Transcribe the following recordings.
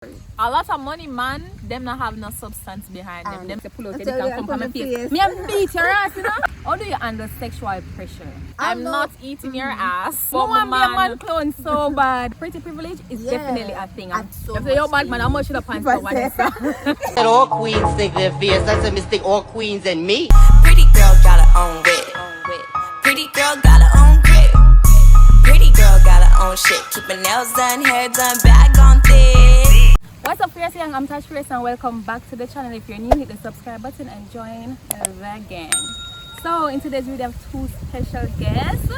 A lot of money, man, them not have no substance behind them. Them pull out, they tell can you, come I from my put the face. face. Me and beat your ass, you know? How do you handle sexual pressure? I'm know. not eating your ass. But But my my man clone so bad. Pretty privilege is definitely a thing. so If you're bad man, how much should I pants for Vanessa? All queens think they're fierce. That's a mistake. All queens and me. Pretty girl got her own wit. Pretty girl got her own grip. Pretty girl got her own shit. Keep her nails done, hair done, bag on thick. What's up, Fierce? I'm Tashfierce and welcome back to the channel. If you're new, hit the subscribe button and join the gang. So in today's video, we have two special guests.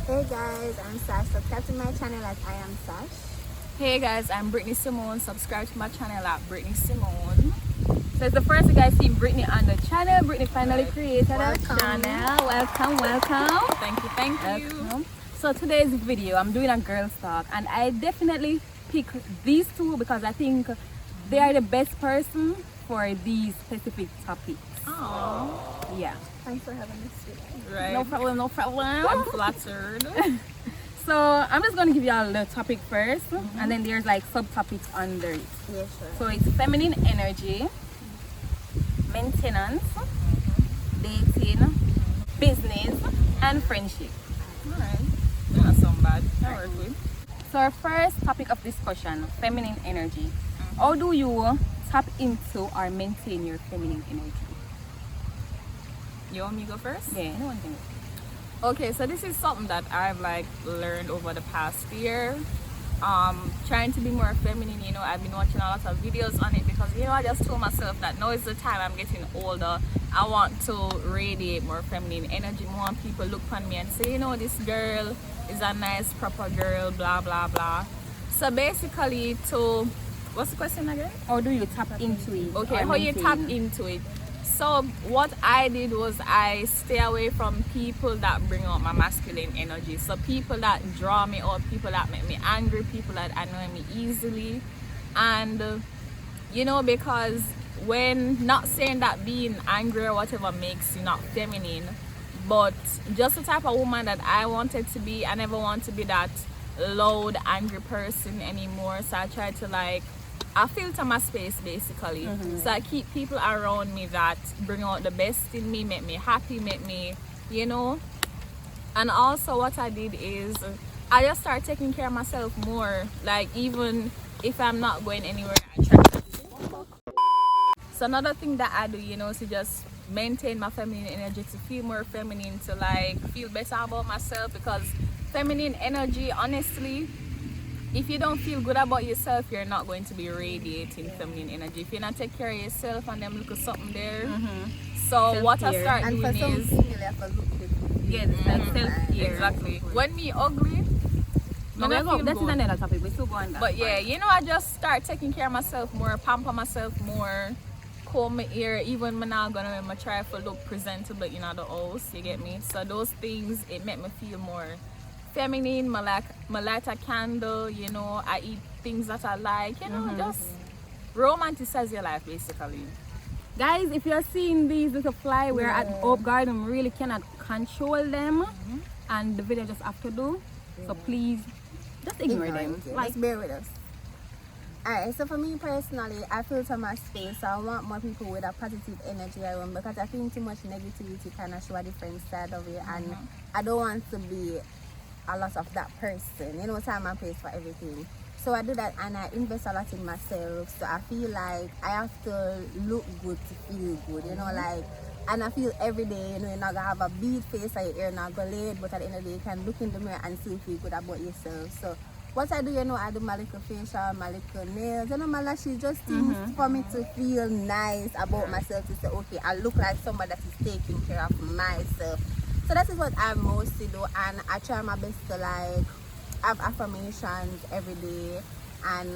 Hey guys, I'm Sash. Subscribe to my channel at IamSash. Hey guys, I'm Brittny Simone. Subscribe to my channel at Brittny Simone. So it's the first you guys see Brittny on the channel. Brittny finally created a channel. Welcome. Thank you. So today's video, I'm doing a girls talk, and I definitely pick these two because I think they are the best person for these specific topics. Oh, Yeah. thanks for having us today. Right. No problem. I'm flattered. So I'm just gonna give you all the topic first, and then there's like subtopics under it. Yeah, sure. So it's feminine energy, maintenance, dating, business, and friendship. Alright. Not so bad. That works good. So our first topic of discussion, feminine energy. How do you tap into or maintain your feminine energy? You want me to go first? Yeah, no one can. Okay, so this is something that I've like learned over the past year. Trying to be more feminine, you know. I've been watching a lot of videos on it because, you know, I just told myself that now is the time. I'm getting older. I want to radiate more feminine energy. More people look on me and say, you know, this girl is a nice proper girl, blah blah blah. So basically, to what's the question again? How do you tap into it? Okay, or how you tap maintain? into it. So what I did was I stay away from people that bring out my masculine energy. So people that draw me out, people that make me angry, people that annoy me easily. And you know, because when, not saying that being angry or whatever makes you not feminine, but just the type of woman that I wanted to be, I never want to be that loud, angry person anymore. So I try to I filter my space basically. So I keep people around me that bring out the best in me, make me happy, make me, you know. And also what I did is I just started taking care of myself more. Like even if I'm not going anywhere, I try to. So another thing that I do, you know, is to just maintain my feminine energy, to feel more feminine, to feel better about myself. Because feminine energy, honestly, if you don't feel good about yourself, you're not going to be radiating feminine energy. If you not take care of yourself and them look at something there. So what I start And doing for some is, female, you have to look good. Yeah, it's like self-care. exactly. When me ugly, No, me we not go, feel that is good. another topic. We still go on that. But yeah, you know, I just start taking care of myself more, pamper myself more, comb my ear. Even when I'm gonna try to look presentable in the house, you get me? So those things, it make me feel more feminine. My light a candle, you know, I eat things that I like, you know, just romanticize your life basically. Guys, if you're seeing these little fly, we're at Hope Garden. We really cannot control them, and the video just have to do. So please, just ignore them. Just bear with us. Alright, so for me personally, I filter my space. So I want more people with a positive energy around, because I think too much negativity kind of show a different side of it, and I don't want to be a lot of that person. You know, time and place for everything. So I do that, and I invest a lot in myself. So I feel like I have to look good to feel good. You know, and I feel every day, you know, you're not gonna have a beat face or your hair not go laid, but at the end of the day, you can look in the mirror and still feel good about yourself. So what I do, you know, I do my little facial, my little nails, you know, my lashes, just things for me to feel nice about myself, to say, okay, I look like somebody that is taking care of myself. So that is what I mostly do, and I try my best to have affirmations every day, and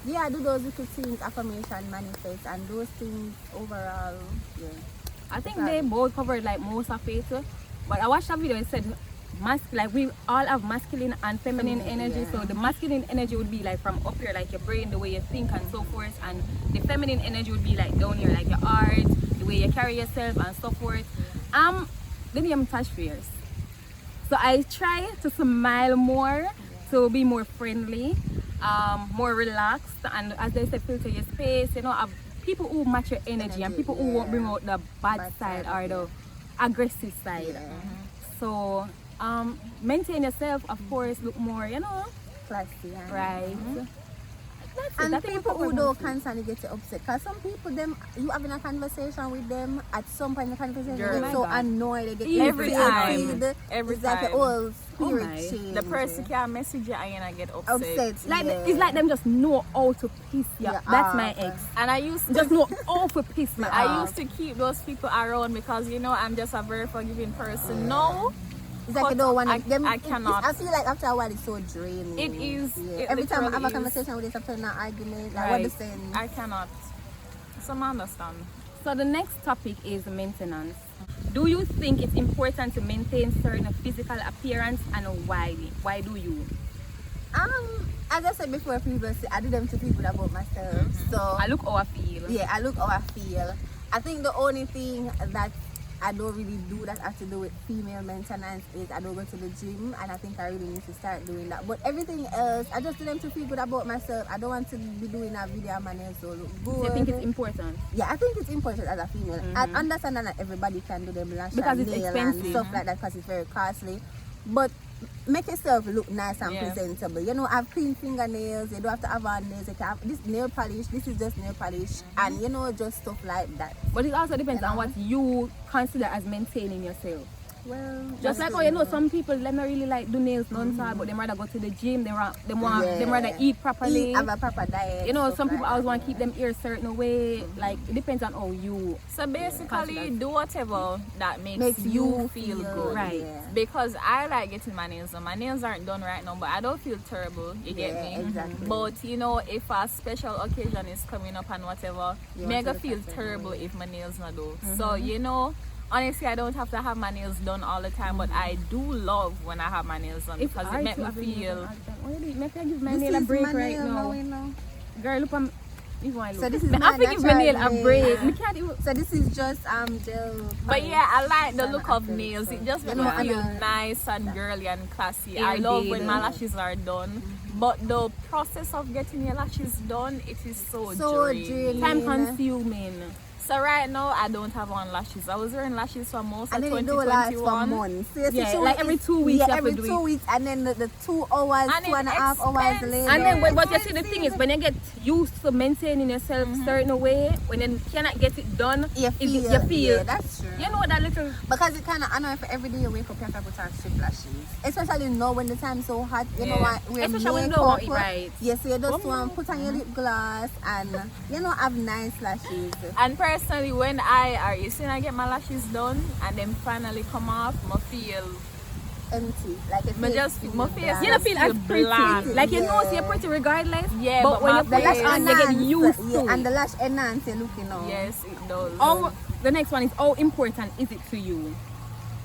yeah, I do those little things, affirmation, manifest, and those things overall, yeah. I think they both covered most of it, but I watched a video. It said we all have masculine and feminine energy. Yeah. So the masculine energy would be from up here, like your brain, the way you think and so forth, and the feminine energy would be down here, like your heart, the way you carry yourself and so forth. The name Tashfierce. So I try to smile more, to be more friendly, more relaxed, and as they say, filter your space. You know, have people who match your energy and people who won't bring out the bad side or the aggressive side. So maintain yourself, of course, look more, you know, classy, right? That's it. And I think people who we're don't constantly get you upset, because some people, them, you having a conversation with them, at some point in the conversation Girl, they my get so God. annoyed, they get Every time. Every it's like time. a whole spirit my. change. The person can message you and I get upset. upset, like yeah. it's like them just know how to piss you. Yeah, That's my ex. And I used to Just know how to piss me I off. used to keep those people around because you know I'm just a very forgiving person. No, It's like you don't want I- to. I cannot. I feel like after a while it's so draining. It is. Yeah. It Every time I have a literally is. conversation with this, after an argument, like what Right. the saying. I cannot. So I understand. So the next topic is maintenance. Do you think it's important to maintain certain physical appearance, and why? Why do you? As I said before previously, I do them to people about myself. So I look how I feel. yeah, I look how I feel. I think the only thing that I don't really do that has to do with female maintenance is I don't go to the gym, and I think I really need to start doing that. But everything else, I just do them to feel good about myself. I don't want to be doing a video of my nails so look good. Do you think it's important? Yeah, I think it's important as a female. I understand that not everybody can do them lash Because and it's nail expensive. and stuff like that because it's very costly. But make yourself look nice and Yeah. presentable. You know, have clean fingernails. You don't have to have on nails. You can have this nail polish. This is just nail polish, and you know, just stuff like that. But it also depends You on know? what you consider as maintaining yourself. Well, Just like how you know some people they not really like do nails non-stop, but they rather go to the gym. They rather eat properly. have a proper diet. You know, stuff some people like always that, want to keep them ears certain way. Like it depends on how you. So basically, do whatever that makes, Makes you feel good. Right. Yeah. Because I like getting my nails done. My nails aren't done right now, but I don't feel terrible. You get Yeah, me? exactly. But you know, if a special occasion is coming up and whatever, You me want to go look feel at them, terrible yeah. if my nails not do. So you know, honestly, I don't have to have my nails done all the time, but I do love when I have my nails done because it makes me feel. Make me give my This nail a is break my right nail now. you know. Girl, look at me. So this is I my think give my nail natural a break. nail. Me can't even. So this is just gel. But yeah, I like the Sana look of acrylic, nails. so- It just makes You me know, feel and, nice and girly and classy. Yeah, I love they when do. my lashes are done. But the process of getting your lashes done, it is so draining. Time consuming. So right now, I don't have on lashes. I was wearing lashes for most of And then it don't last for 2021. months. So it's Yeah, two like weeks- every 2 weeks Yeah, you have every to do 2 it. weeks, and then the 2 hours, And 2.5 it's hours expensive. later. And then, but you see, the thing is, when you get used to maintaining yourself certain way, when you cannot get it done, you feel, you feel. yeah, that's true. You know that little. Because it kind of annoying for every day you wake up, you have to put on strip lashes. Especially now when the time's so hot, you know what? Especially when you don't want it right. Yes, you just want to put on your lip gloss and, you know, have nice lashes. And personally, when you see, I get my lashes done and then finally come off, I feel Empty. Like it My feels just- feel my face bland. You don't feel as feel pretty. bland. Like you know, Yeah. you're pretty regardless. Yeah, but but when my you put lash face- on, you get used to yeah, and it. the lash enhance you looking on. yes, it does. The next one is how important is it to you?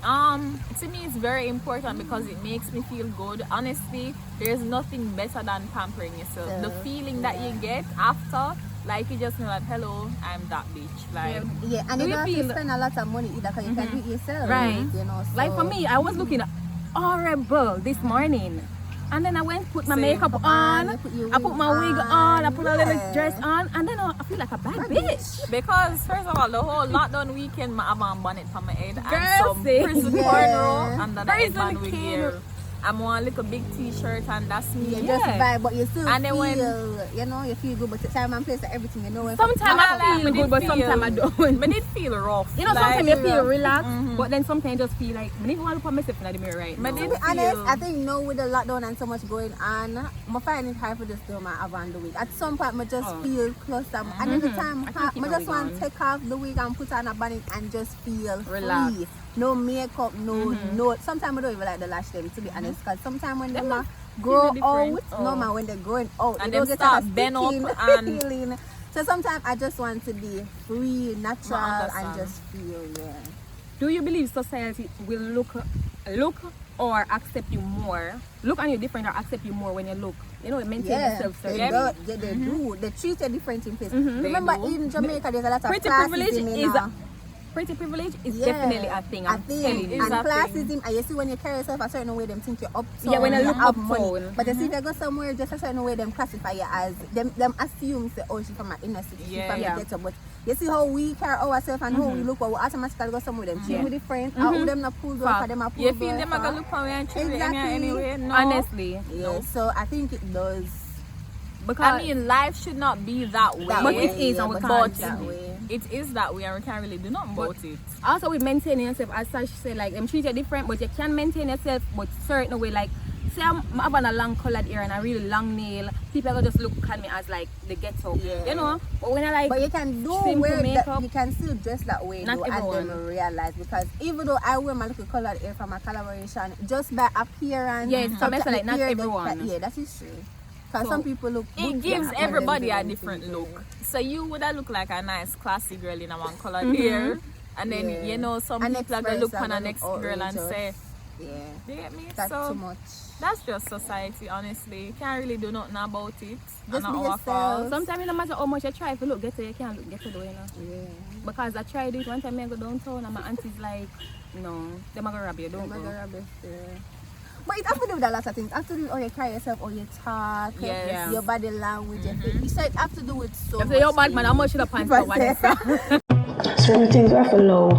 To me it's very important because it makes me feel good. Honestly, there's nothing better than pampering yourself. The feeling that you get after, like you just know that hello, I'm that bitch. Like Yeah, and Do you you don't have to feel- spend a lot of money either because you can do it yourself. Right. You know, so. Like for me, I was looking horrible this morning. And then I went put my Same. makeup on, you put your I put my wig wig on, I on, put a little yeah. dress on, and then I feel like a bad bitch. because first of all, the whole lockdown weekend, I have a bonnet for my head Girl, and some see? prison Yeah. cornrow under the Prison headband wig cane. here. I'm on like a big t-shirt and that's me. You just vibe, but you still And then feel, when- you know, you feel good, but the time and place and everything, you know. When Sometimes I feel good, but sometimes I don't. But it feel rough. You know, like, sometimes you feel relaxed, but then sometimes you just feel like, I don't even want to put myself in the mirror right But now. to it be honest, feel- I think now with the lockdown and so much going on, I find it hard for just do my avant the wig. At some point, I just feel clustered. And at the time, I can't keep I my just wig want on. to take off the wig and put on a bonnet and just feel Relax. free. No makeup, no. Sometimes I don't even like the lash them, to be honest. Because sometimes when they Them grow feel out, different. no man, when they're growing out, And they don't them get that start bend up sticking and- feeling. So sometimes I just want to be free, natural, and understand. just feel, yeah. Do you believe society will look or accept you more? Look on you different or accept you more when you look? You know, maintain Yeah, yourself they, certain. they do. They treat you different in place. Mhm. Remember, They do. in Jamaica, there's a lot of Pretty classism privilege in is pretty privilege is definitely a thing. I'm telling you. And classism, and you see when you carry yourself a certain way, them think you're uptown. Yeah, when you look have uptown. money. But you see if you go somewhere just a certain way, them classify you as them assume say, oh, she's from an inner city, she's from a ghetto. But you see how we carry ourselves and how we look, but we automatically go somewhere them chill with the friends, and them not pull door for them a pull door. You feel them are gonna look for me and chill anyway? No. Honestly. Yeah, so I think it does. Because I mean, life should not be that way. But it is, and we can't that way. It is that way, and we can't really do nothing about it. Also, with maintaining yourself, as Sash said, like, them treat you different, but you can maintain yourself, but certain way, like, say I'm having a long colored hair and a really long nail, people will just look at me as, like, the ghetto, you know? But when I, like, but you can do wear that, you can still dress that way, not though, everyone. and then realize, because even though I wear my little colored hair from a collaboration, just by appearance, like, not everyone. Yeah, that is true. Because some people look good. It gives everybody a different look. So you would have look like a nice classy girl in a one colored hair, and then you know some people are gonna look on the next girl and say, yeah, you get me? That's so too much. that's just society, honestly. You can't really do nothing about it. Just not be our yourself. fault. Sometimes no matter how much you try, if you look ghetto, you can't look ghetto, though, you know? Yeah. Because I tried it one time, I go downtown and my auntie's like, no, they're gonna rob you, don't go. But it has to do with a lot of things. It has to do with how you carry yourself, how you talk, your body language, your face. So it has to do with so much. You're bad man, how much should I pants for one? Certain things are for low.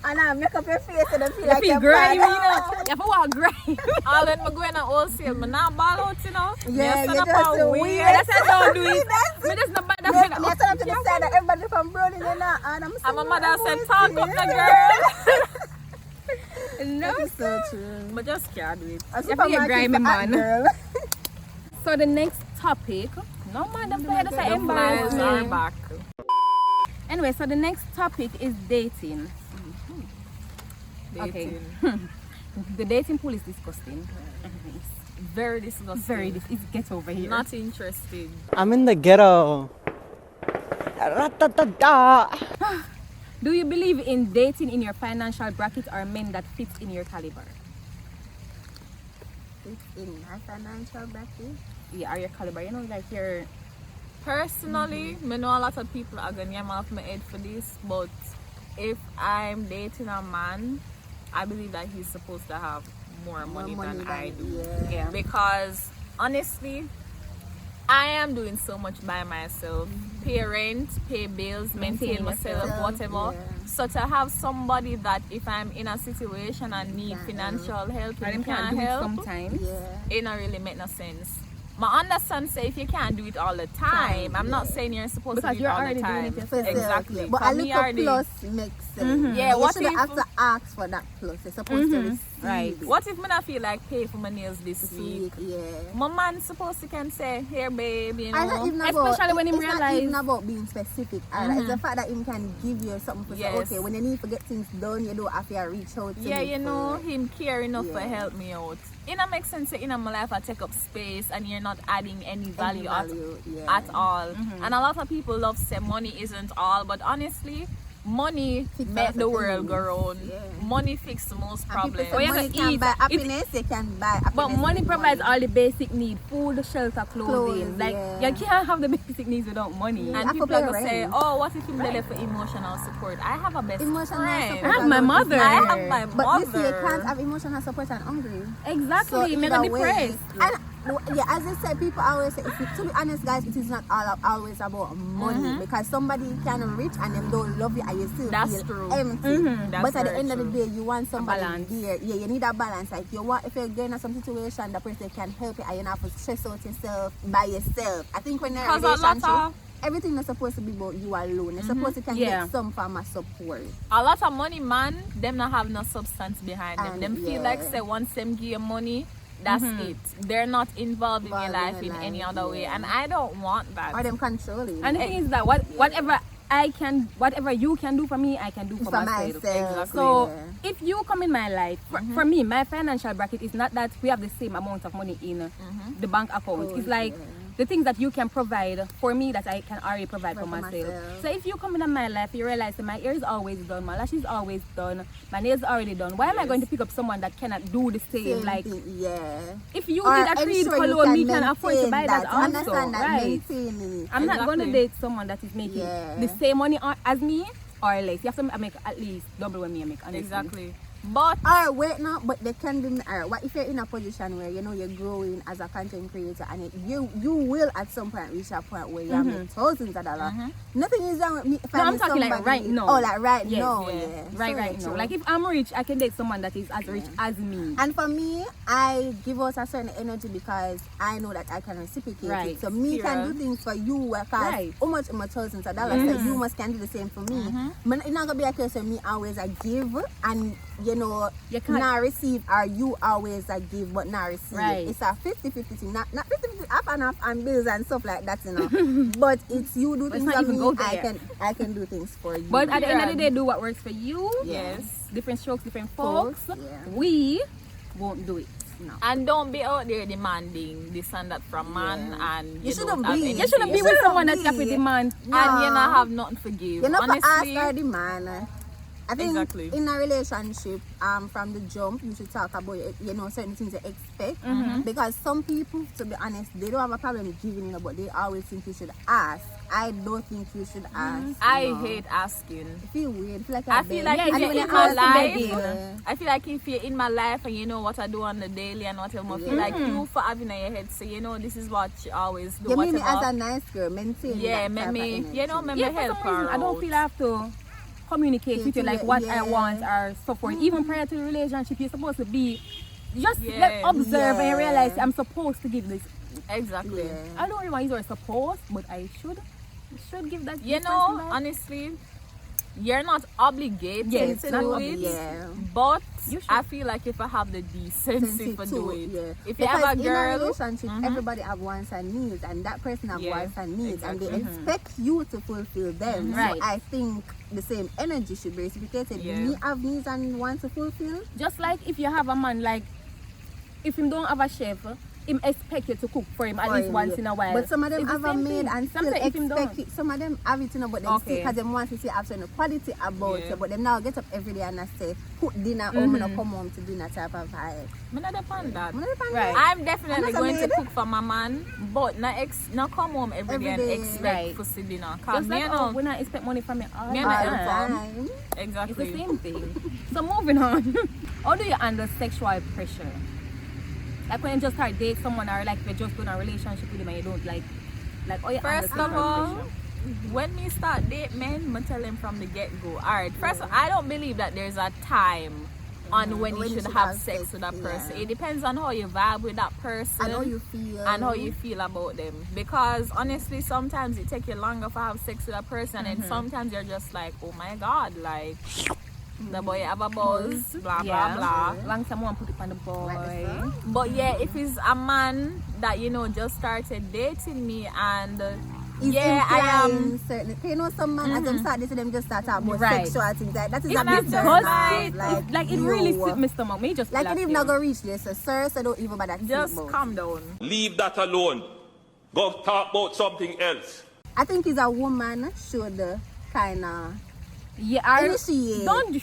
And I make up your face and I feel You like feel you're grimy, bad. you know? You have to walk grimy. All when I go in a wholesale, I not ball out, you know? Yeah, you you stand just up so and weird. weird. That's why I don't do it. Me just not bad Yes, enough. me stand up to the side that everybody from Brooklyn and I'm And my mother said, talk up the girl. No, That's so true. But just can't do it. As You have to get grimy, man. Girl. So the next topic, no man, the players are The flies are embarrassing. back. Anyway, so the next topic is dating. Dating. The dating pool is disgusting. It's Very disgusting. it's get over here. Not interested. I'm in the ghetto. Ra-ta-ta-ta. Do you believe in dating in your financial bracket or men that fit in your caliber? It's in my financial bracket. Yeah, or your caliber, you know, like your... Personally, I know a lot of people are going to yam off my head for this, but if I'm dating a man, I believe that he's supposed to have more money than I do. Yeah. Because honestly, I am doing so much by myself. Pay rent, pay bills, maintain myself, whatever. Yeah. So to have somebody that if I'm in a situation and need financial help and can't do it help, sometimes. Yeah. it don't really make no sense. I understand say if you can't do it all the time, I'm not saying you're supposed Because to do you're it all already the doing time. it yourself. Exactly. Yeah. But For a me little already- plus makes sense. Yeah, You what shouldn't if- have to ask for that plus. You're supposed to receive Right. it. What if I not feel like pay for my nails this See week? it, yeah. My man supposed to can say, here babe, you And not know. even about, Especially when him it's not realize- even about being specific. It's the fact that him can give you something to say, Yes. okay, when you need to get things done, you don't have to reach out to Yeah, me you know, for- him care enough to Yeah. help me out. It don't make sense that in my life I take up space and you're not adding any value, yeah. at all. And a lot of people love say money isn't all, but honestly, money Fix make lots the of world things. go round. Yeah. Money fix most And problems. people say you money can can eat. buy If- happiness, they can buy happiness. But money with provides money. all the basic needs: food, shelter, clothing. Clothes, Like yeah. you can't have the basic needs without money. Yeah. And I people could are pay gonna say, rent. oh, what if him there for emotional support? I have a best Emotional friend. support I have my alone is mother. I not- have my But mother. you see, you can't have emotional support and hungry. Exactly, So make either me way, depressed. and yeah, as I said, people always say, to be honest, guys, it is not always about money because somebody can rich and them don't love you and you still That's feel true. empty. That's But at the very end of the true. day, you want somebody balance. there. Yeah, you need a balance. Like you want, if you're getting in some situation, the person can help you and you don't have to stress out yourself by yourself. I think when you're in a 'Cause a lot relationship, of- everything is supposed to be about you alone. You're supposed to can Yeah. get some form of support. A lot of money, man, them not have no substance behind them. And Them feel yeah. like say once them give you money, that's it. They're not involved in your Involved in life your in any life, other way, yeah. and I don't want that. Or them controlling. And the thing is that whatever you can do for me, I can do for myself. myself. So yeah. if you come in my life, for me, my financial bracket is not that we have the same amount of money in the bank account. It's like the things that you can provide for me that I can already provide for myself. So if you come in my life, you realize that my hair is always done, my lashes is always done, my nails are already done. Why am I going to pick up someone that cannot do the same? Same Like thing, yeah. if you Or need a creed ensure you cologne, me can can afford to maintain buy that also. Understand that, Right. maintaining it. I'm not going to Exactly. date someone that is making Yeah. the same money as me or less. You have to make at least double what me make, honestly. Exactly. But Or wait now, but they can be. What if you're in a position where you know you're growing as a content creator, and you will at some point reach a point where you make thousands of dollars. Nothing is wrong with me. If No, I I'm meet talking like somebody- right now. Oh, like right Yes, now, yeah. yeah. Right So now. true. Like if I'm rich, I can date someone that is as rich as me. And for me, I give out a certain energy because I know that I can reciprocate Right. it. So me can Period. do things for you because Right. how much thousands of dollars. So you must can do the same for me. But it's not gonna be a case of me always I give and you know You can't- not receive, or you always I give but not receive. Right. It's a 50-50 thing. Not 50-50 up and up and bills and stuff like that, you know. But it's you do But it's things not for even me, go there. I can do things for you. But at the end of the day, do what works for you. yes. Different strokes, different folks. Folks, yeah. We won't do it. no. And don't be out there demanding this and that from man, and You shouldn't don't have be. anything. You shouldn't be with shouldn't someone that be. you have to demand. And you not have nothing to give. You're not for ask Honestly, or demand. I think Exactly. in a relationship, from the jump, you should talk about you know certain things you expect. Because some people, to be honest, they don't have a problem giving you, but they always think you should ask. I don't think you should ask. I no. hate asking. I feel weird. I feel like I feel like Yeah, if and you're when in you my ask them, life, yeah. I feel like if you're in my life and you know what I do on the daily and whatever, I feel like you for having in your head, so you know this is what you always do. You mean me whatever. as a nice girl, maintain Yeah, that type of me, energy. you know, me Yeah, for help some reason, her I don't out. feel I have to communicate with you like what I Yeah. want or so forth. Even prior to the relationship, you're supposed to be just Yeah. like observe and Yeah. realize I'm supposed to give this. Exactly. Yeah. I don't really want to use the word supposed, but I should give that. You this know, person back. honestly, you're not obligated Yes, to not do obligated. it. Yeah. But You should. I feel like if I have the decency for too, doing yeah. it, if you Because have a in a girl, relationship, everybody have wants and needs, and that person have Yeah, wants and needs, and they exactly. expect you to fulfill them. Right. So I think the same energy should be reciprocated. Yeah. Me have needs and want to fulfill. Just like if you have a man, like if him don't have a chef, him expect you to cook for him at for least him, once yeah. in a while. But some of them It's the have a same maid thing. and still Sometimes if him expect don't. it. Some of them have it, you know, but them Okay. because them want to see have certain quality about Yeah. you. But them now get up every day and I say, cook dinner home and I come home to dinner type of vibe. I'm not upon that. I'm not a fan of Right. that. I'm definitely I'm not a going to maid. cook for my man, but not come home every day and Every day. expect Right. for see dinner. Cause Just me, like you know, when I expect money from you all Me the and All my the time. time. It's exactly. the same thing. So moving on. How do you handle sexual pressure? Like when you just start date someone or like you're just going a relationship with them and you don't like oh you handle First sexual of all, pressure? when me start date men, I tell them from the get-go. Alright, first of all, I don't believe that there's a time on when you should have sex with that person. yeah. It depends on how you vibe with that person. And how you feel. and how you feel about them, because honestly sometimes it takes you longer to have sex with a person and sometimes you're just like, oh my god, like the boy have a buzz, blah Yeah. blah blah. Long time one put it on the boy. But yeah, if it's a man that you know just started dating me and Is yeah, I am. implying certain. You know, some man as them start this, them just start talking about Right. sexual things. That is It's a not big just turn like- off. Like it really you. sit my stomach. Me just Like feel it even not gonna reach this, sir. So don't even bother. Just think about calm down. Leave that alone. Go talk about something else. I think it's a woman should kind of Yeah, I initiate don't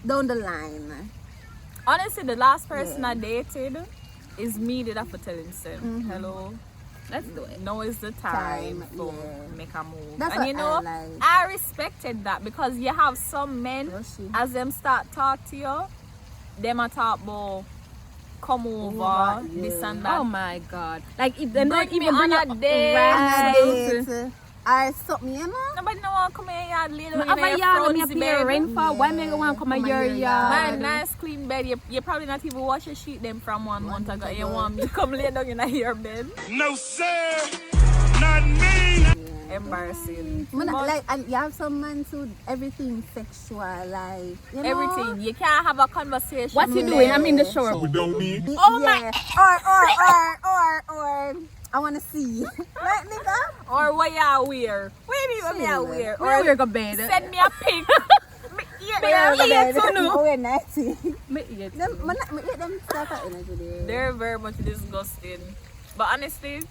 down the line. Honestly, the last person I dated is me that have to tell him, say, hello, let's do it. now is the time Time, to yeah. make a move. That's and what you know, I like. I respected that because you have some men, Rushy. as them start talk to you, them a talk about come over, Over, this yeah. and that. Oh my god. Like if they don't Bring me even bring on you a date. right. I something, you know. Nobody no want come in yard, little Have a yard me front pay bed. rent for. Why me go want come Come a your your Man, yard? nice clean bed. You probably not even wash your sheet them from 1 month ago. You want me to come lay down in your bed? No, sir. Not me. Embarrassing. Man, But like, and you have some man who everything sexual, like you know. everything. You can't have a conversation. What you with doing? them. I'm in the shower. Oh my! Or I wanna see. Right, nigga? Or what you wear? What do you mean what you wear? Where Or we go bed? send me a pic. Oh, we're nasty. Me eat. Them, man, me eat them stuff of energy there. They're very much disgusting. But honestly,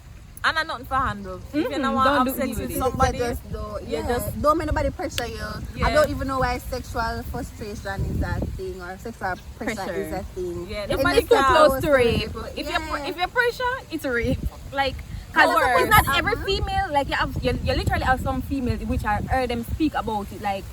and I'm nothing for handle. If you don't don't want to do have sex it. with You somebody, You just don't, you just- don't make nobody pressure you. Yeah. I don't even know why sexual frustration is a thing or sexual pressure is a thing. Yeah, It nobody makes Too you can- close to rape. people. If Yeah. you pressure, it's rape. Like, cause Hours. it's not every female. Like you literally have some females which I heard them speak about it. Like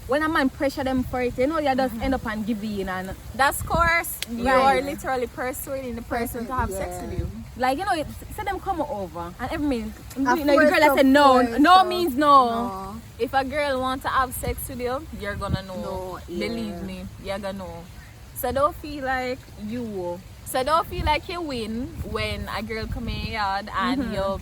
when a man pressure them for it, you know, you just end up and give in, and That's course. You Right. are literally persuading the person to have sex with you. like, you know, say them come over and every minute, you know, the force girl that of said no, force no of- means no. No. If a girl want to have sex with you, you're gonna know. No, yeah. Believe me, you're gonna know. So don't feel like you win when a girl come in your yard and you.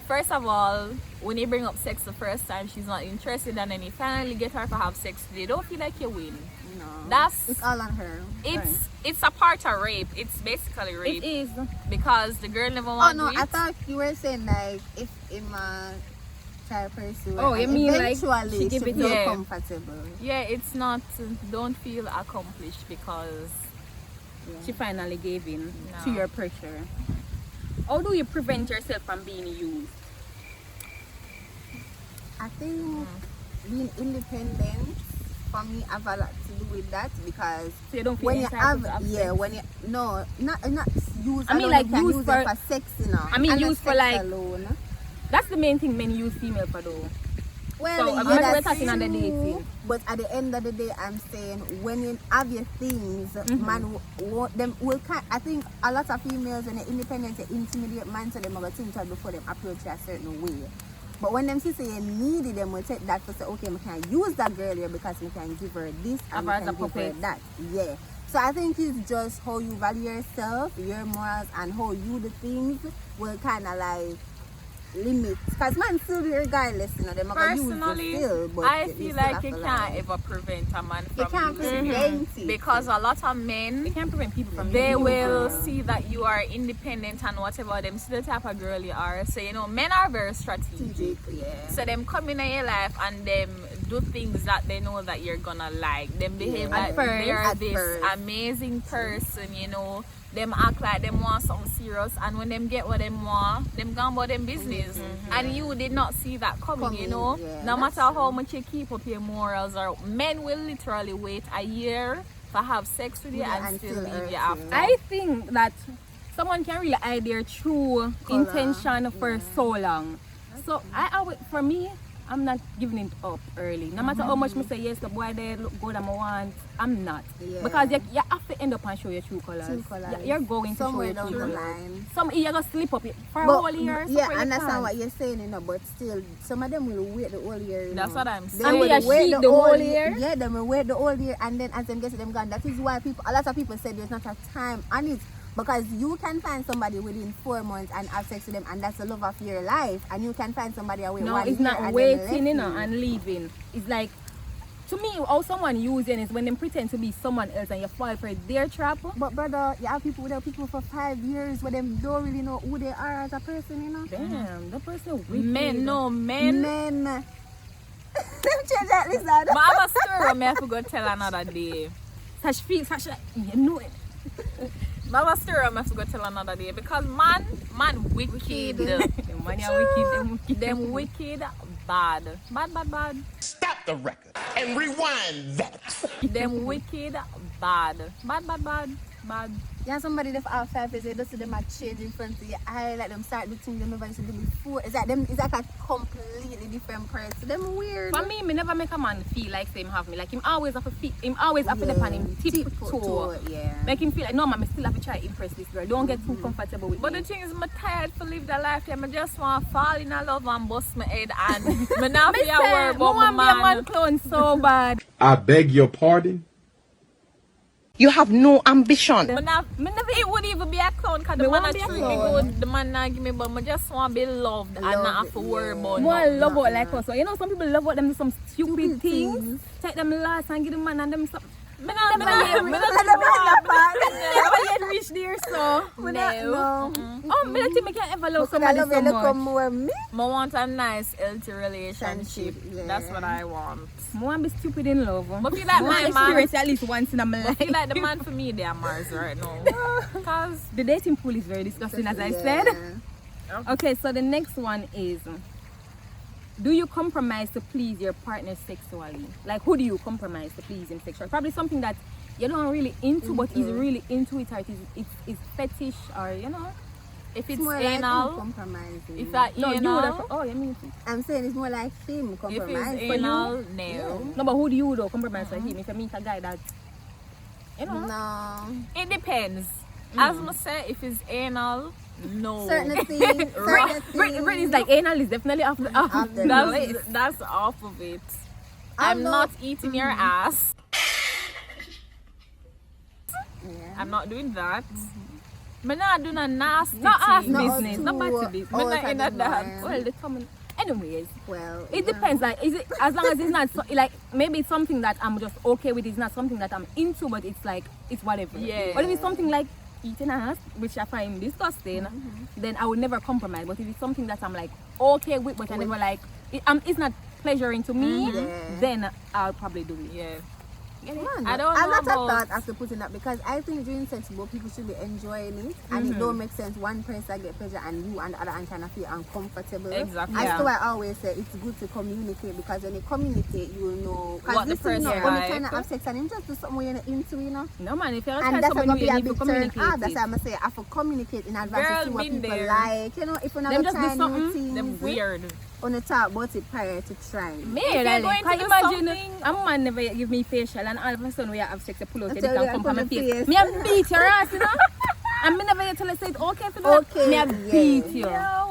First of all, when you bring up sex the first time, she's not interested, and then you finally get her to have sex with you. Don't feel like you win. No. That's It's all on her. it's a part of rape. It's basically rape It is. because the girl never Oh wants no, it. I thought you were saying like if a child pursue Oh, you and mean like eventually she give it- feel Yeah. comfortable. Yeah, it's not. Don't feel accomplished because She finally gave in No. to your pressure. How do you prevent yourself from being used? I think being independent for me have a lot to do with that because So you don't feel when you entitled have to yeah sex? when you no not use I mean, alone, like, you can use use for- it for sex, you know. I mean, and not use for, sex like- alone. That's the main thing men use female for though. Well, So, yeah, I'm not that's talking on the true, dating. but at the end of the day, I'm saying when you have your things, man, them will. I think a lot of females when they're independent, they intimidate man, so them will think twice before them approach you a certain way. But when them see say you need it, them will take that to say, okay, I can use that girl here because I can give her this and I As a can give her puppet. that. Yeah. So I think it's just how you value yourself, your morals, and how you do things will kind of like limit. Because man still be regardless, you know, them are gonna use Personally, you still, but I you feel still like have you to, can't like, ever prevent a man you from can't using you prevent it. because a lot of men You can't prevent people from they being will used. see that you are independent and whatever them see the type of girl you are. So you know, men are very strategic. Yeah. So them come in your life and them do things that they know that you're gonna like. Them behave Yeah. like At first. they are At this first. amazing person, you know. Them act like them want something serious, and when them get what them want, them gone about them business. And you did not see that coming, you know. yeah, No that's matter how much you keep up your morals, or men will literally wait a year to have sex with you Yeah, and and still still leave hurt you you. after. I think that someone can really hide their true intention for so long. So for me, I'm not giving it up early. No matter how much me say yes, the boy there look good and I want, I'm not. Yeah. Because you have to end up and show your true colors. True colours. You're going to show Somewhere your down true the colors. line. Some you're gonna slip up for a But, whole year. yeah, so I understand can't. what you're saying, you know, but still, some of them will wait the whole year. You That's know. what I'm They saying. And will me a wait sheet the whole year? Yeah, they will wait the whole year, and then as them get to them gone. That is why a lot of people say there's not a time on it. Because you can find somebody within 4 months and have sex with them, and that's the love of your life. And you can find somebody away No, 1 it's year not and waiting, then you left know, you. and leaving. It's like, to me, how someone using is when they pretend to be someone else and you fall for their trap. But brother, you have people without people for 5 years where them don't really know who they are as a person, you know. Damn, the person wicked. Men, no men. Men. Them change that list out. But I have a story I have to go tell another day. Tashfierce, you know it. I have a story I have to go tell another day because man wicked. Them man are wicked, Them wicked bad. Bad. Stop the record and rewind that. Them wicked bad. Bad. Yeah, somebody that for 5 years, they just see them a change in front of your eye, like them start do things they never used to do before. It's like a completely different person. Them weird. For me never make a man feel like him have me. Like him always have to feel, him always have to depend him tiptoe. Yeah. Make him feel like, no man, I still have to try to impress this girl. Don't get too comfortable with But me. the thing is, I'm tired to live the life. I just want to fall in love and bust my head and me not be a word about my want be a man man. clone so bad. I beg your pardon. You have no ambition. It wouldn't even be a clown because the Me man want a be a treat me clown. good, the man not give me, but I just want to be loved and not have to worry about More nothing. love out like us. So, you know, some people love out them do some stupid things. Take them last and give them man and them stuff. Me not Never yet reach there, so. No. Oh, me don't think me can ever love Because I somebody love so you look much. more me. I want a nice, healthy relationship. Yeah. That's what I want. I want to be stupid in love. But feel like I my want man, experience at least once in my I life. feel like the man for me, they are Mars right now. Because The dating pool is very disgusting, as I said. Okay, so the next one is, do you compromise to please your partner sexually? Like, who do you compromise to please him sexually? Probably something that you don't really into, but he's really into it, or it's fetish, or you know. If It's it's more like him anal, compromising. if that No, you would have. anal, Oh, you mean? I'm saying it's more like him if compromising. it's anal, no. No, but who do you though compromise for him? If you meet a guy that, you know, No. It depends. As I say, if it's anal, no. Certain things. Brittny's like anal is definitely off the That's off of it. I'm not eating your ass. Yeah. I'm not doing that. I'm not doing a nasty not ass thing. business, not bad to business. I'm not in that. Well, the common. Anyways, Well, it depends. Like, is it as long as it's not like maybe it's something that I'm just okay with. It's not something that I'm into, but it's like it's whatever. Yeah. But if it's something like eating ass, which I find disgusting, then I would never compromise. But if it's something that I'm like okay with, but I never like, it's not pleasuring to me, then I'll probably do it. Yeah. I don't I'm know not a about- thought after putting that because I think during sex both people should be enjoying it and it don't make sense one person get pleasure and you and the other and kind of feel uncomfortable. Exactly. As Yeah. to why I always say it's good to communicate because when you communicate you will know What the this is not person when you like. trying to have sex and him just do something you're not into, you know. No man, if you're And trying that's something gonna new, be you a need to big turn. communicate. That's it. why I'm gonna say I have to communicate in advance Girl, to see what been people there. like. You know, if you're Them not just do trying new something, things, Them weird. on the talk about it prior to trying. Me, you're darling, going to can do you imagine something- a man never give me facial and all of a sudden we have sex, to pull out I your tell dick you, and come I from my put the face. face. Me a beat your ass, you know? And me never yet tell her say it's okay for that. Okay, Me a beat you. No.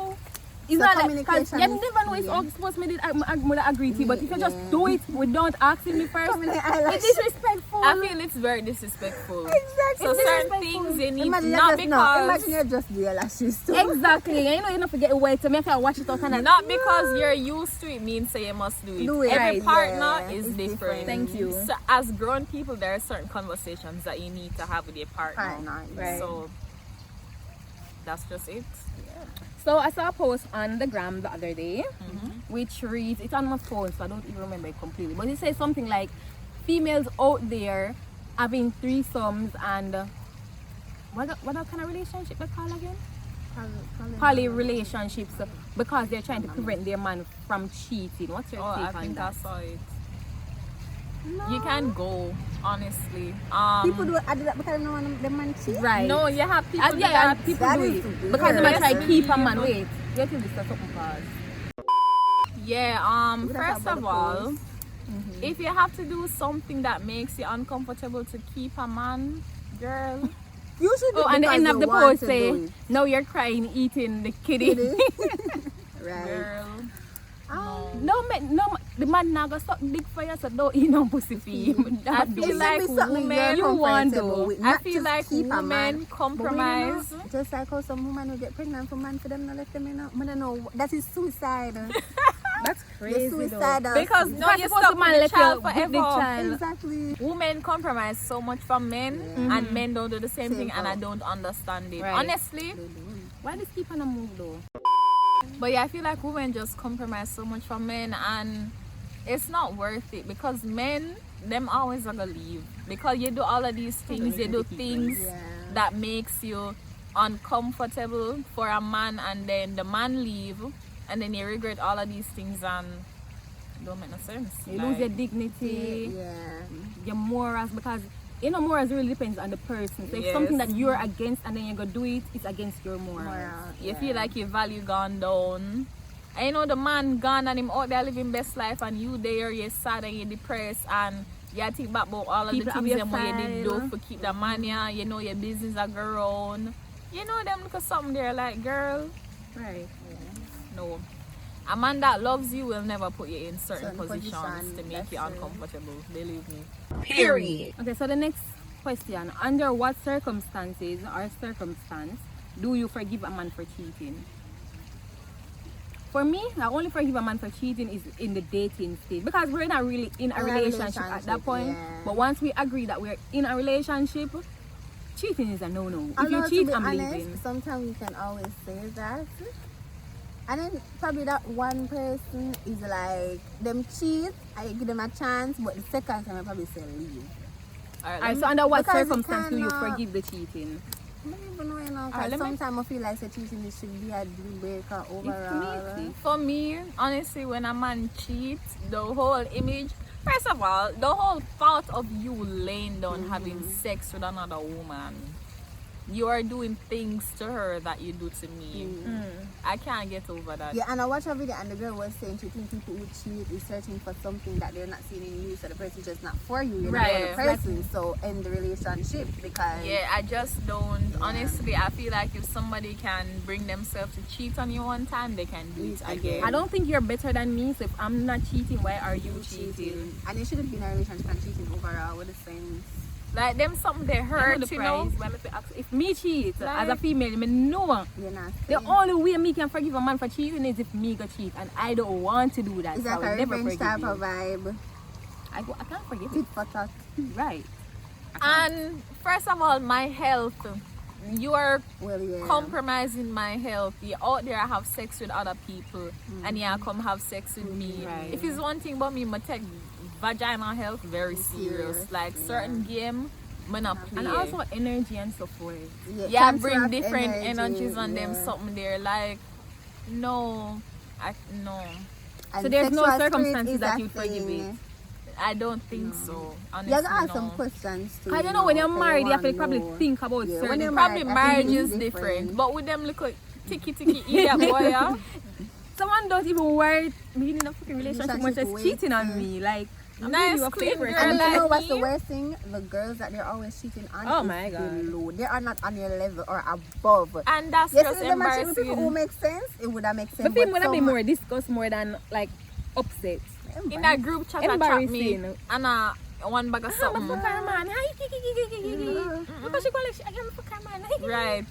It's So not like, because communication you is never know it's all supposed to be I would agree to you, but if you just do it without asking me first, it's disrespectful. I feel it's very disrespectful. Exactly. So It's certain disrespectful. things you need Imagine not imagine because you just do your lashes too. Exactly. And you know you don't forget wait, so me have to watch it out and not because you're used to it means say you must do it. Do it. Every Right, partner yeah, is it's different. different. Thank you. So as grown people, there are certain conversations that you need to have with your partner. Partner, right. So that's just it. So I saw a post on the gram the other day, which reads, it's on my phone, so I don't even remember it completely, but it says something like, females out there having threesomes and what kind of relationship they call again? Poly relationships, because they're trying to prevent their man from cheating. What's your Oh, I take on think I that? saw it. You can go, honestly. People do I do that because no one the man cheat. Right. No, you have people do Yeah, that. and people That do is it weird. because they might try Yes, to keep a man. people- Wait, wait till this is something pause. Yeah, Would I first talk of about the all, if you have to do something that makes you uncomfortable to keep a man, girl, You should do Oh, and the because end of you the want post to say, do it. now you're crying eating the kitty. Right. girl. No, the man now go suck dick for you, so don't eat no pussy for him. I That feel do. like It should be something women, you want comfortable to. with, I not feel just like keep a man. women But we compromise. don't know, just like how some women will get pregnant for man for them not let them in. I don't know. That is suicide. That's You're crazy though. suicidal. Because Because no, you're supposed stuck to with man the let child you with forever. the child. Exactly. Women compromise so much from men, and men don't do the same thing, and I thing. don't understand it. Right. Honestly, Why does keep on a move though? but yeah, I feel like women just compromise so much from men, and it's not worth it because men, them always are gonna leave because you do all of these things, you do things that makes you uncomfortable for a man, and then the man leave, and then you regret all of these things, and it don't make no sense. You Like, lose your dignity, Yeah. your morals, because you know morals really depends on the person. So if Yes. something that you're against and then you go do it, it's against your morals. you feel like your value gone down. And you know the man gone and him out there living best life, and you there, you're sad and you're depressed, and you think back about all of People the have things your them what you did do file. for keep the money, you know your business are grown. You know them look at something there like, girl, Right. no. A man that loves you will never put you in certain Certain positions position, to make that's you true. uncomfortable. Believe me. Period. Okay, so the next question, under what circumstances or circumstance do you forgive a man for cheating? For me, I only forgive a man for cheating is in the dating stage, because we're not really in a relationship at that point. yeah. But once we agree that we're in a relationship, cheating is a no-no. If you Although, cheat, to be I'm honest, leaving. sometimes we can always say that. And then probably that one person is like, them cheat, I give them a chance, but the second time I probably say leave. Alright, so under what Because you circumstance do you cannot- forgive the cheating? I don't even know, you know, Alright, because let me- sometimes I feel like say cheating it should be a deal breaker overall. It's For me, honestly, when a man cheats, the whole image, first of all, the whole thought of you laying down having sex with another woman, you are doing things to her that you do to me. I can't get over that. Yeah, and I watched a video and the girl was saying she thinks people who cheat is searching for something that they're not seeing in you, so the person's just not for you, you're Right. not for the person, so end the relationship because Yeah, I just don't. Honestly, I feel like if somebody can bring themselves to cheat on you one time, they can do it again. I don't think you're better than me, so if I'm not cheating, why are you cheating? and you shouldn't be in a relationship and cheating overall with the same. Like them something they hurt, the you know. price. When I ask, if me cheat as a Like- female, me know You're not the saying. only way me can forgive a man for cheating is if me go cheat, and I don't want to do that. It's so I like will a never revenge forgive type you. of vibe. I can't forgive Tit it. for tat. Right. And first of all, my health. You are Well, yeah. compromising my health. You're out there have sex with other people and you come have sex with me. Right. If it's one thing about me, I take vaginal health very serious. Like certain game, I not play. And also energy and so forth. Yeah, transfer bring of different energy, energies on them yeah. something there. Like no. And So there's no sexual spirit circumstances is that a you forgive thing. it. I don't think so. Honestly, You have to ask no. some questions too. I don't know, when you're so married, you have to wanna probably know. think about Yeah, when certain. you're Probably I think marriage it's is different. But with them little ticky idiot boy, yeah. Someone don't even worry being in a fucking relationship much as Relationship cheating on with, me. Like, I'm Nice, doing you a clean favor. girl. And you know like what's the me. worst thing? The girls that they're always cheating on Oh is my God. below. They are not on your level or above. And that's Yes, just if them are cheating with people who embarrassing. make sense, it would have made sense. But film would have some- been more discussed more than like upset. In that group chat, I chat me Embarrassing. and one bag of something. Man. Hi, because she call it, I'm a fucker man. Right.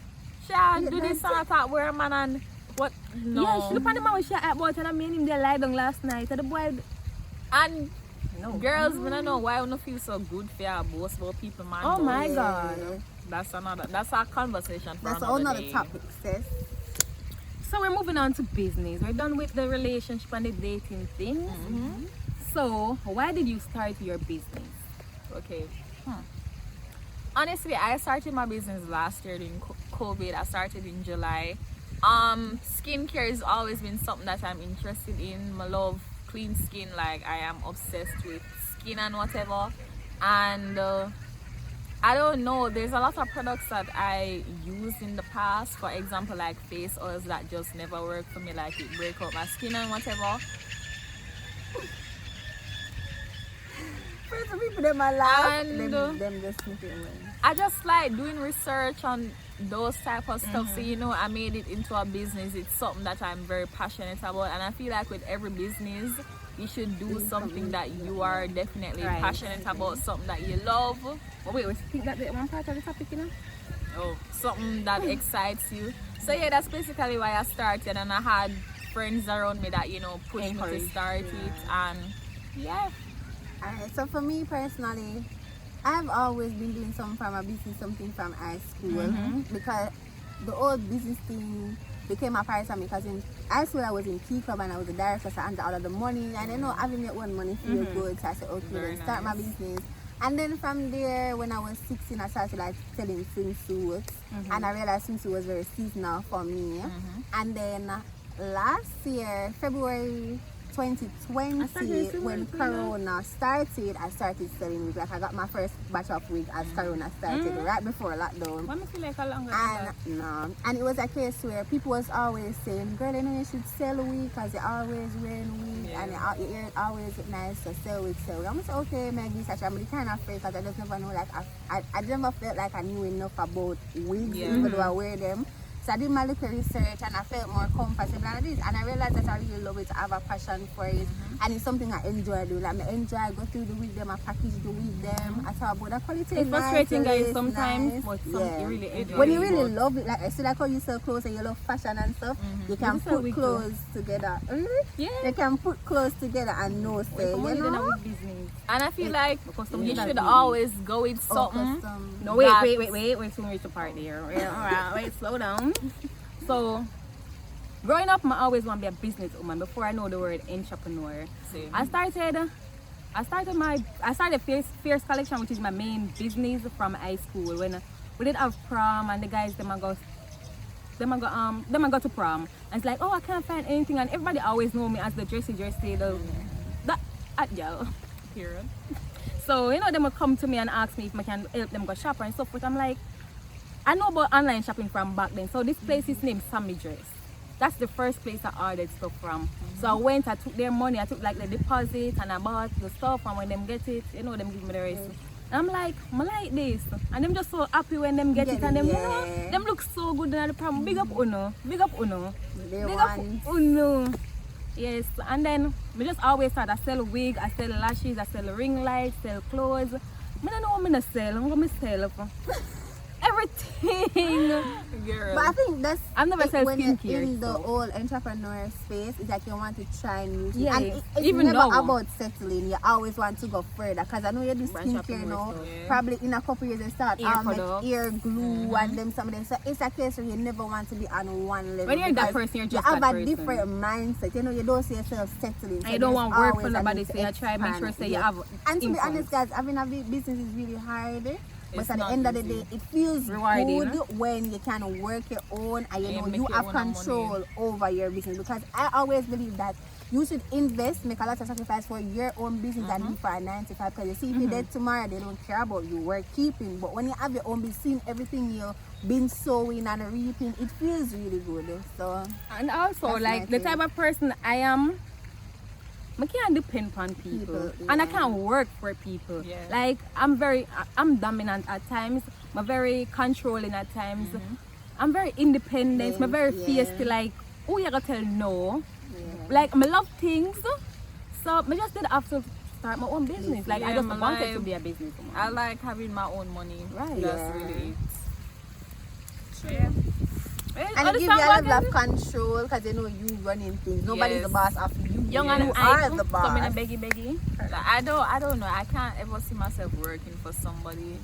She do this and I thought we're a man and what? No. Yeah, she look at the man when she at about and I made him there lie down last night. And the boy, And no. girls, I don't know why I don't feel so good for your boss about people, man. Oh but my God. That's our conversation for That's another another day. topic, sis. So we're moving on to business. We're done with the relationship and the dating things. So why did you start your business? Okay. Honestly, I started my business last year during COVID. I started in July. Skincare has always been something that I'm interested in. I love clean skin. Like I am obsessed with skin and whatever. And I don't know. There's a lot of products that I used in the past. For example, like face oils that just never work for me. Like it break up my skin and whatever. First, the people them are laugh, And, them just sniff it away. I just like doing research on those type of stuff. So I made it into a business. It's something that I'm very passionate about, and I feel like with every business you should do something that you are definitely Right. passionate about, something that you love. Oh, wait, I think that the one part of the topic, you know? Something that excites you. So yeah, that's basically why I started, and I had friends around me that pushed me to Encourage. start it. And yeah, Alright, so for me personally, I've always been doing something from a business, something from high school, because the old business thing became a part of me, because in high school I was in Key Club and I was a director, so I earned all of the money, and having your own money feel good, so I said okay, Very then start my nice. business. And then from there, when I was 16, I started like selling swimsuits, and I realized swimsuit was very seasonal for me. And then last year, February 2020, when Corona started, I started selling wigs. Like I got my first batch of wigs as Corona started, right before lockdown. Why must feel like a longer And it was a case where people was always saying, girl, you should sell a wig because you're always wearing wig and your ear always nice, so sell wig, sell wig. I'm like, okay, maybe such. I'm kind of afraid because I just never know, like, I never felt like I knew enough about wigs, even though I wear them. So I did my little research and I felt more comfortable and this, and I realized that I really love it, I have a passion for it, and it's something I enjoy doing. Like I enjoy go through the wig them, I package the wig them, I talk about the quality. It's frustrating, guys, nice, sometimes, nice. but you really enjoy When it. you really love it, like I see like how you sell clothes and you love fashion and stuff, you can sell put wig clothes together. Really? Yeah. You can put clothes together and know say, Come on, you then know? a wig business. and I feel like custom you is should that always go with Oh, something. custom. No, That- wait, soon reach the part there. Alright, wait, slow down. So, growing up, I always want to be a businesswoman before I know the word entrepreneur. Same. I started Tashfierce collection, which is my main business from high school. When we did have prom and the guys them go to prom, and it's like, oh, I can't find anything, and everybody always know me as the dressy that at girl. Period. So, them will come to me and ask me if I can help them go shop and so forth. I'm like, I know about online shopping from back then. So this place is named Sammy Dress. That's the first place I ordered stuff from. So I went, I took their money, I took like the deposit, and I bought the stuff, and when them get it, you know, them give me the rest. And I'm like, I like this. And them just so happy when them get it, and them, you know, them look so good in the prom. Big up Uno. Big up Uno. Big up Uno. Yes, and then we just always start. I sell wig, I sell lashes, I sell ring lights, sell clothes. I don't know what I'm gonna sell. I'm gonna sell everything. Girl. But I think that's I've never said when you're skincare, in the so. old entrepreneur space, it's like you want to try new things. Yeah, And it's even never now. about settling. You always want to go further. Because I know you do skincare now. yeah. Probably in a couple years you start Ear products. make ear glue and them some of them. So it's a case where you never want to be on one level. When you're that because person, you're you just have that a person. different mindset. You know, you don't see yourself settling. And So you don't there's want work always for a nobody, need so to you try to make sure expand. say you have And to be income. honest, guys, having a big business is really hard. But It's at the not end of the easy. day, it feels Rewarding, good huh? when you can work your own and you know make you your have own money. control over your business. Because I always believe that you should invest, make a lot of sacrifice for your own business and live for a 9 to 5. Because you see, if you're dead tomorrow, they don't care about you work keeping. But when you have your own business, seeing everything you've been sowing and reaping, it feels really good. So And also, That's like my the type of person I am, I can't depend on people, and I yeah. can't work for people. Yeah. Like I'm dominant at times. I'm very controlling at times. I'm very independent. I'm very Yeah. fierce. Like, oh, you gotta tell no. yeah. Like, I love things, so I just did have to start my own business. Like, I Yeah, just my wanted life. to be a business woman. I like having my own money. Right. That's Yeah. really it. Yeah. And it gives you a level of control because you know you running things. Nobody's Yes. the boss of you. Young you and are I the come in a boss. beggy. Like, I don't know. I can't ever see myself working for somebody.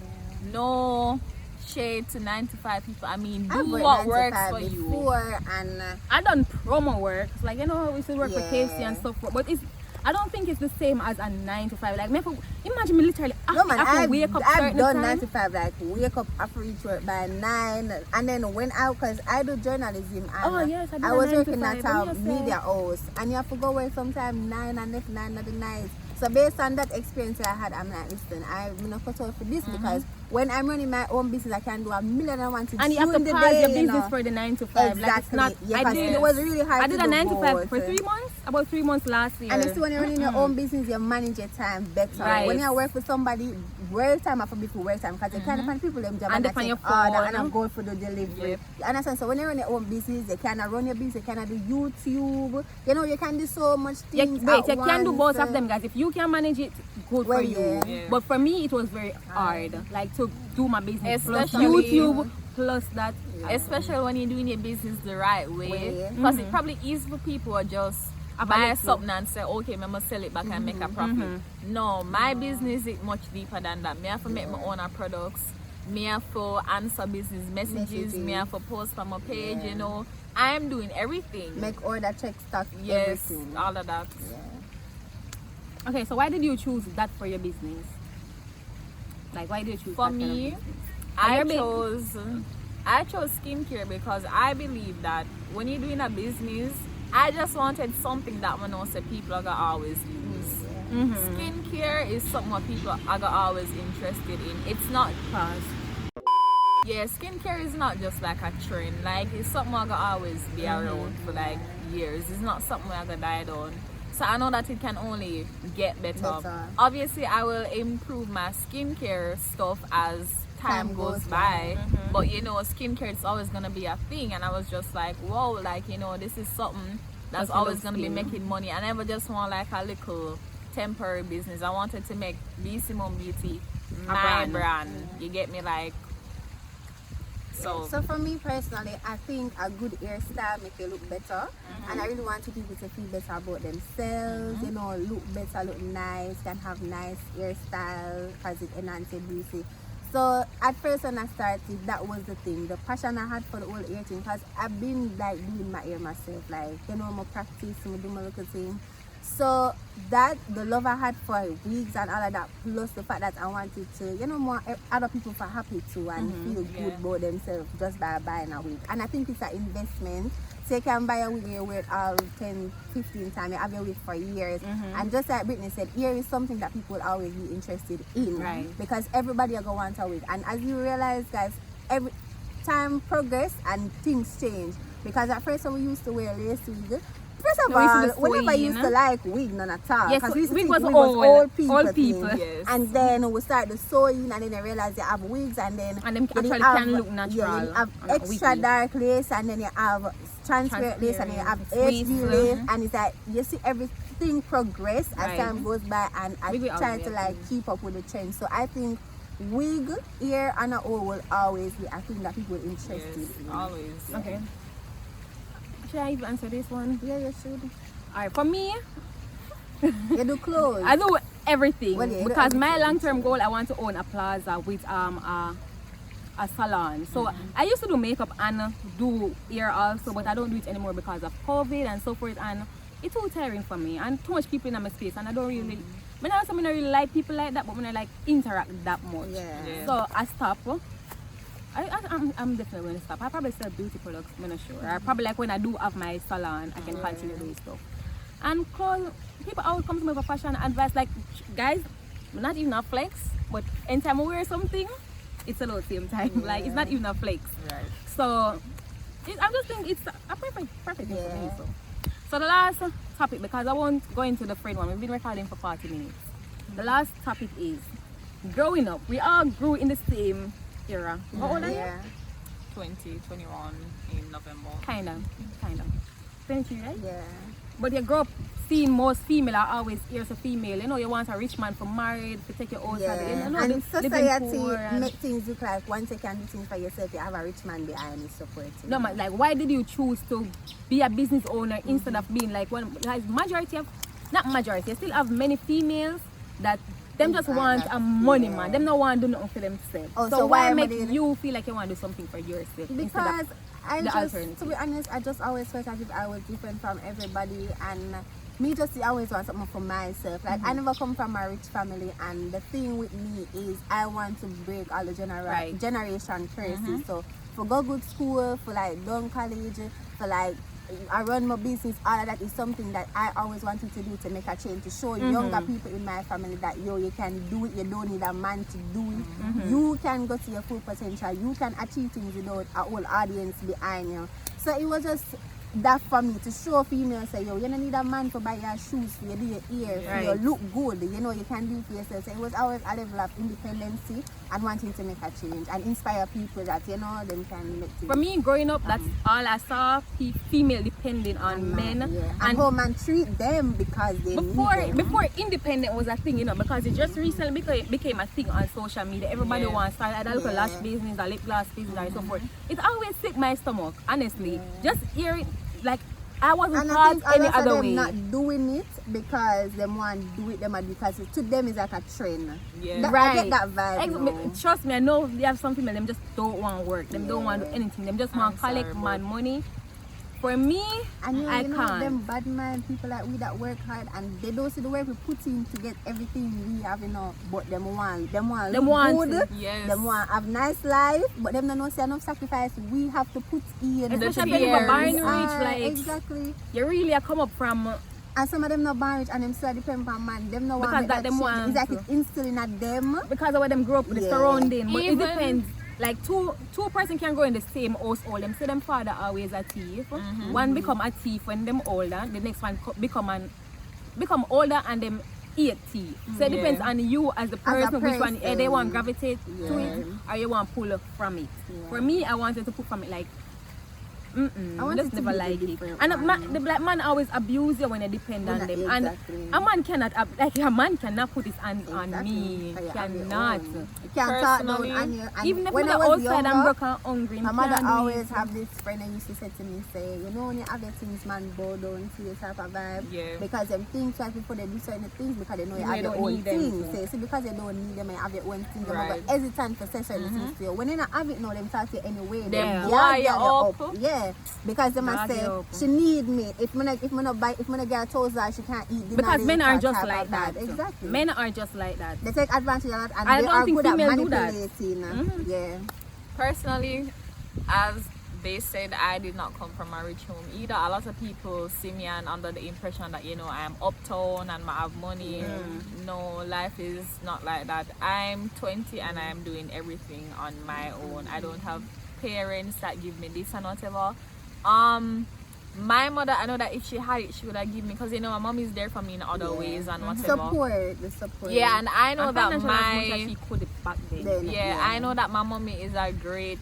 No shade to 9 to 5 people. I mean, I've do worked what 9 to works 5 for you. before and I done promo work. Like, you know, we should work for Yeah. KFC and stuff. But I don't think it's the same as a 9 to 5. Like, imagine me literally no man, have to wake up I've certain done time. 9 to 5, like wake up after each work by 9 and then went out because I do journalism and Oh, yes, I do I a was 9 to working 5. at What a do you say? media house and you have to go work sometime 9 and left 9 of the night. So based on that experience I had, I'm like, listen, I'm not cut out for this because when I'm running my own business, I can do a million and one things And you have to during the pause day, your you business know. for the 9 to 5. Like, it's Exactly. not. Yeah, I 'cause did. it was really hard I did to a do 9 to 5 for both. 3 months. About 3 months last year. And you see, when you're running your own business, you manage your time better. Right. When you work for somebody, work time after before work time, because you can't find people them job And and depend take your order phone. and I'm going for the delivery. Yep. You understand? So when you run your own business, you cannot run your business, you cannot do YouTube. You know, you can do so much things. Wait, at you can do once. both of them, guys. If you can manage it, good Well, for you. yeah. Yeah. But for me, it was very hard. Like, to do my business plus Especially- YouTube plus that. Especially when you're doing your business the right way. Way. Because it's probably easy for people to just buy little. something and say, okay, I'm going to sell it back and make a profit. No, my business is much deeper than that. Me have to make my own products. Me have to answer business messages. Me have to post from my page, you know. I'm doing everything. Make order, check stock, Yes, everything. all of that. Okay, so why did you choose that for your business? Like, why did you choose For that kind of me, business? I chose skincare because I believe that when you're doing a business, I just wanted something that I know say people are gonna always use. Skincare is something that people are gonna always interested in. It's not yeah, skincare is not just like a trend. Like, it's something I'm gonna always be around for like years. It's not something I'm gonna die down. So I know that it can only get better. Obviously, I will improve my skincare stuff as time goes by. But you know, skincare is always gonna be a thing. And I was just like, whoa, like, you know, this is something that's always gonna be making money. I never just want like a little temporary business. I wanted to make B Simone Beauty my brand. You get me? Like, so for me personally, I think a good hairstyle make you look better, and I really want people to feel better about themselves. You know, look better, look nice, can have nice hairstyle because it enhances beauty. So at first when I started, that was the thing, the passion I had for the whole hair thing, because I've been like doing my hair myself, like, you know, I'm practice, I do my little thing. So that, the love I had for wigs and all of that, plus the fact that I wanted to, you know, more other people feel happy too and feel good about themselves just by buying a wig. And I think it's an investment. So you can buy a wig and you wear it all 10, 15 times, you have your wig for years. And just like Brittny said, hair is something that people will always be interested in. Right. Because everybody are going to want a wig. And as you realize, guys, time progress and things change. Because at first when we used to wear lace wig, first of No, we used to all, be we never sewing, used huh? to like wig none at all. Yes, Because we used to wig think was wig old. old people. Old people. thing. Yes. And then we started sewing and then I realized you have wigs and then And them you actually have, can look natural. Yeah, you have and extra wiggy. dark lace and then you have transparent lace and then you have Transparent. HD lace and it's like you see everything progress as Right. time goes by and I Wig will try always to be like keep up with the trend. So I think wig, hair and a all will always be a thing that people are interested in. Always. Okay. Should I even answer this one? Yeah, you should. Alright, for me, You do clothes. I do everything Well, yeah, you do because my everything. long-term goal, I want to own a plaza with a salon. So I used to do makeup and do hair also, but I don't do it anymore because of COVID and so forth. And it's too tiring for me and too much people in my space, and I don't really. I don't really like people like that, but when I like interact that much, Yeah. so I stop. I'm definitely going to stop. I probably sell beauty products, I'm not sure. Or probably like when I do have my salon, I can continue doing stuff. And cause people always come to me for fashion advice, like guys, not even a flex, but anytime I wear something, it's a lot same time. Like it's not even a flex. Right. So I just think it's a perfect thing for me. Yeah. So the last topic, because I won't go into the friend one, we've been recording for 40 minutes. The last topic is growing up. We all grew in the same era. How old are you? Yeah. 2021 in November. Kinda. 23, right? Yeah. But you grow up seeing most female are always here's a female. You know, you want a rich man for married to take you outside. Yeah. You know, And living society poor and- make things look like once you can do things for yourself, you have a rich man behind you supporting. No, man, like why did you choose to be a business owner instead of being like one? Like majority of, not majority, you still have many females that them just want a money man. Them don't want to do nothing for themselves. Oh, so so why why make would they- you feel like you want to do something for yourself? instead Because of I the just, alternative? to be honest, I just always felt as if I was different from everybody, and me just always want something for myself. Like I never come from a rich family, and the thing with me is I want to break all the Right. generation curses. So for go good school, for like done college, for like I run my business, all of that is something that I always wanted to do to make a change, to show younger people in my family that you can do it, you don't need a man to do it. You can go to your full potential, you can achieve things without a whole audience behind you. So it was just that for me, to show females say, yo, you don't need a man to buy your shoes, for you do your ears, for you Right. look good, you know, you can do it for yourself. So it was always a level of independency and wanting to make a change and inspire people that, you know, them can make things. For me, growing up, that's all I saw. Female depending on men, Yeah. And and how man treat them because they before need them. before independent was a thing, you know, because it just recently became a thing on social media. Everybody Yeah. wants to start either look a lash business, a lip gloss business, and so forth. It always sick my stomach, honestly. Just hearing, like I wasn't And I taught think a any lot of other them way. not doing it because they want to do it them because to them is like a trend. Yeah. That, I Right. get that vibe. now. Trust me, I know they have some people, them just don't want to work. Them don't want to do anything. Them just want to I'm collect sorry, man money. For me, And you I know can't. them bad mind people like we that work hard and they don't see the work we put in to get everything we have, you know, but them want Them look want good, it, yes. them want have nice life, but them don't know say enough sacrifice we have to put in. especially the when you go fears. barn rich, like Exactly. you really are come up from. And some of them not married and them still depend on man. Them no Because want that them change. want It's like to. it's instilling at them. Because of where them grow up, the Yeah. surrounding. But Even- it depends. Like two person can go in the same household. Them say them father always a thief. One become a thief when them older. The next one become older and them eat thief. So it depends on you as the person, which one they want gravitate to it or you want pull from it. For me, I wanted to pull from it like. I want Just it to never be like it. different And one. the black man always abuse you when you depend on them. Exactly. And a man cannot, a man cannot put his hands on Exactly. me. So you have your Cannot. own. You can't talk down Personally, on you. And Even if when you're I was outside and younger, broke and hungry, my you mother can't do always it. have this friend that used to say to me, say, you know when you have your things, man, bow down to yourself a vibe. Yeah. Because them think twice before they do certain things because they know you You have your don't own need them, things. so. Say, see, because you don't need them and you have your own things, they're Right. hesitant for say certain things to you. When you not have it now, them talk to you anyway. Yeah. Them Wire girl up. Yeah. Because they must Bag say, you up. she need me. If me not buy, if me not get a trouser, she can't eat dinner. Because men later are just type like of that. Exactly. Men are just like that. They take advantage of that and I they don't are think good at females do that. manipulating. Yeah. Personally, as they said, I did not come from a rich home either. A lot of people see me and under the impression that, you know, I'm uptown and I have money. No, life is not like that. I'm 20 and I'm doing everything on my own. I don't have parents that give me this and whatever. My mother, I know that if she had it, she would have given me, because you know my mom is there for me in other ways and whatever. The support. Yeah, and I know that she could back then. I know that my mommy is a great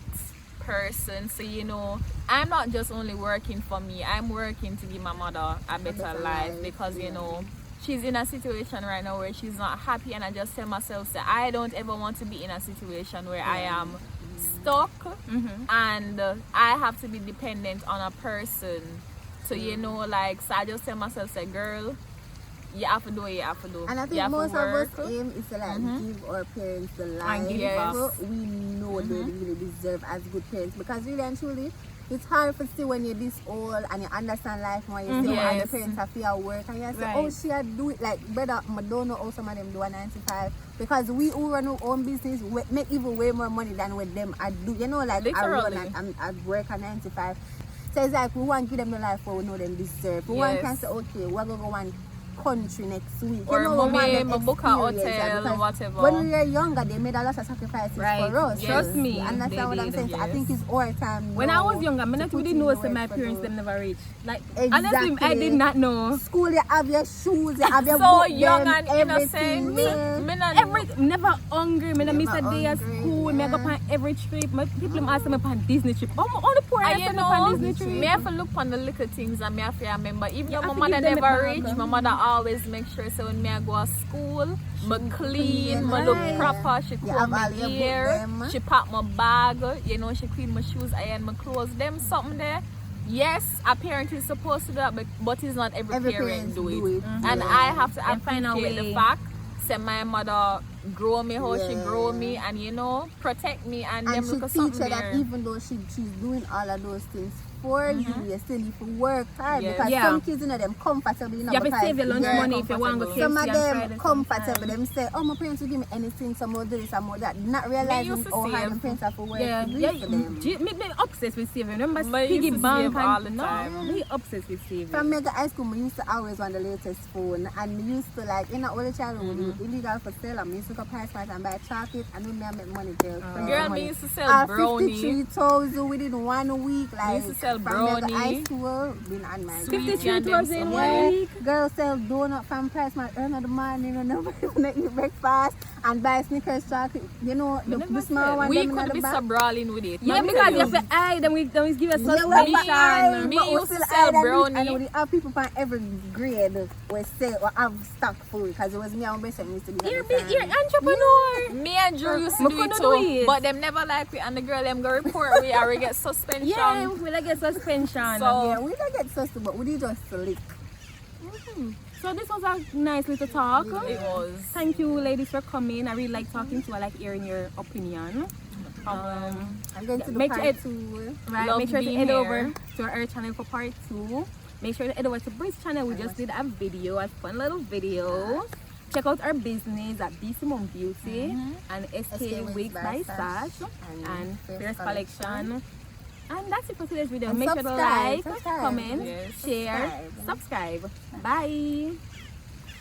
person, so you know I'm not just only working for me, I'm working to give my mother a better life, because you know she's in a situation right now where she's not happy, and I just tell myself that I don't ever want to be in a situation where I am stuck and I have to be dependent on a person. So you know, like, so I just tell myself, say, girl, you have to do what you have to do. And I think most of us aim is to like give our parents the life we know they really deserve as good parents, because really and truly it's hard to see when you're this old and you understand life more. You see how the parents have to work and you say, oh, she do it like brother. I don't know how some of them do a 9 to 5, because we who run our own business make even way more money than with them I do. You know, like literally. I run and I work a 9 to 5. So it's like we want to give them the life we know them deserve. We want to say, okay, we're going to go one country next week. Or you know, mommy, book a hotel or whatever. When we were younger, they made a lot of sacrifices for us. Trust me. And that's what I'm saying. I think it's our time. When I was younger, I not really know that my parents them never reach. Like honestly, I did not know. School, you have your shoes, you have your so book, young and everything. innocent. Never hungry. Me not miss a day at school. Me go on every trip. My people ask me on Disney trip. All the poor I send on Disney trip. Me have to look on the little things and me have to remember. Even though my mother never reach, my mother always make sure, so when me I go to school, me clean, me look proper, she comb my hair, she pack my bag, you know, she clean my shoes, iron my clothes, them something there. Yes, a parent is supposed to do that, but it's not every parent do it. And I have to appreciate the fact that my mother grow me how she grow me, and you know, protect me, and them look at something there. That even though she's doing all of those things for you, you still need to work hard, because some kids, you know, them comfortable, you know, you have to save your lunch money if you want to go. Some of them comfortable, them say, oh, my parents will give me anything, some more this, some more that, not realizing how hard my parents have to work to do for them. Me obsessed with saving. Remember piggy bank all the time. Me obsessed with saving. From mega high school, I used to always want the latest phone, and I used to like, in the older childhood, illegal for sale, I used to go price and buy chocolate, and then I make money, girl, me used to sell brownie. 53,000 within 1 week, like, used to sell from brownie. high school, been on my 53,000 in 1 week. Girls sell donut from price man earn the morning, and then eat breakfast and buy Snickers chocolate. You know, the small one. We could be so brawling with it. Yeah, because you have to eye them, we give us suspension. Me used to sell brownie. And we have people from every grade we sell or have stock food, because it was me and my best friend used to be. You're entrepreneur. Me and Drew used to do it too, but them never like it, and the girl them go report we are we get suspension. Yeah, we like get suspension. So yeah, we don't get suspension, but we did just slick. So this was a nice little talk. It was. Thank you, ladies, for coming. I really like talking to you. I like hearing your opinion. I'm going to do make part sure 2. Right, make sure to head over to our channel for part 2. Make sure to head over to Britt's channel. We just did a video, a fun little video. Check out our business at Simone Beauty and SK Wigs by Sash and Fierce Collection. And that's it for today's video. And make sure to like, comment, Yes. share, subscribe. Bye.